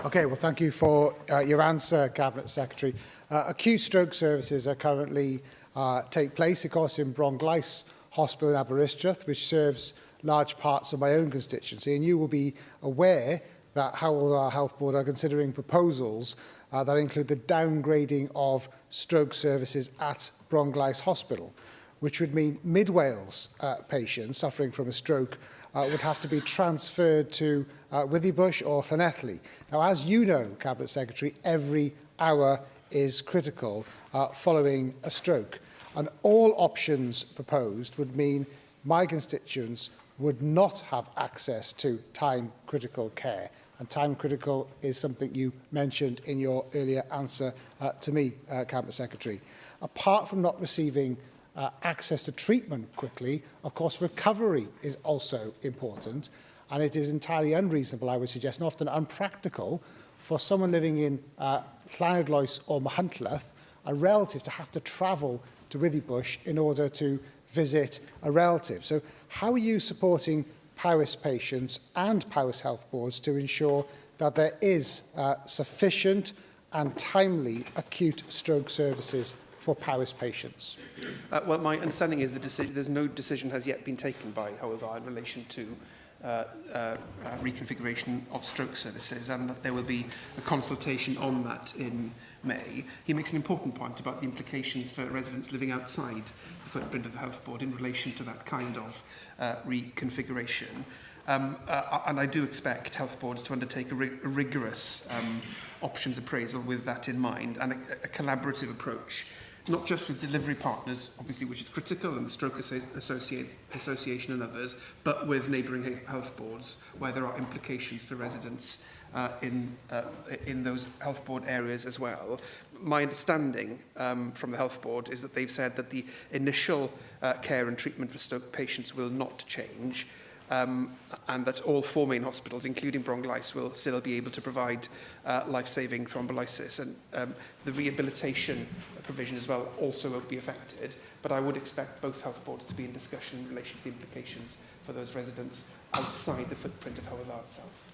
Okay, well, thank you for your answer, Cabinet Secretary. Acute stroke services are currently take place, of course, in Bronglais Hospital in Aberystwyth, which serves large parts of my own constituency. And you will be aware that Hywel Dda Health Board are considering proposals that include the downgrading of stroke services at Bronglais Hospital, which would mean mid-Wales patients suffering from a stroke would have to be transferred to Withybush or Llanelli. Now, as you know, Cabinet Secretary, every hour is critical following a stroke. And all options proposed would mean my constituents would not have access to time-critical care. And time-critical is something you mentioned in your earlier answer to me, Cabinet Secretary. Apart from not receiving access to treatment quickly, of course, recovery is also important. And it is entirely unreasonable, I would suggest, and often unpractical, for someone living in Llanelli or Machynlleth, a relative, to have to travel to Withybush in order to visit a relative. So how are you supporting Powys patients and Powys Health Boards to ensure that there is sufficient and timely acute stroke services for Powys patients? Well, my understanding is that there's no decision has yet been taken by Hywel Dda in relation to reconfiguration of stroke services, and that there will be a consultation on that in May. He makes an important point about the implications for residents living outside the footprint of the Health Board in relation to that kind of reconfiguration. And I do expect health boards to undertake a rigorous options appraisal with that in mind, and a collaborative approach, not just with delivery partners, obviously, which is critical, and the Stroke Association and others, but with neighbouring health boards, where there are implications for residents in those health board areas as well. My understanding from the health board is that they've said that the initial care and treatment for stroke patients will not change, and that all 4 main hospitals, including Bronglais, will still be able to provide life-saving thrombolysis, and the rehabilitation provision as well also won't be affected. But I would expect both health boards to be in discussion in relation to the implications for those residents outside the footprint of Hywel Dda itself.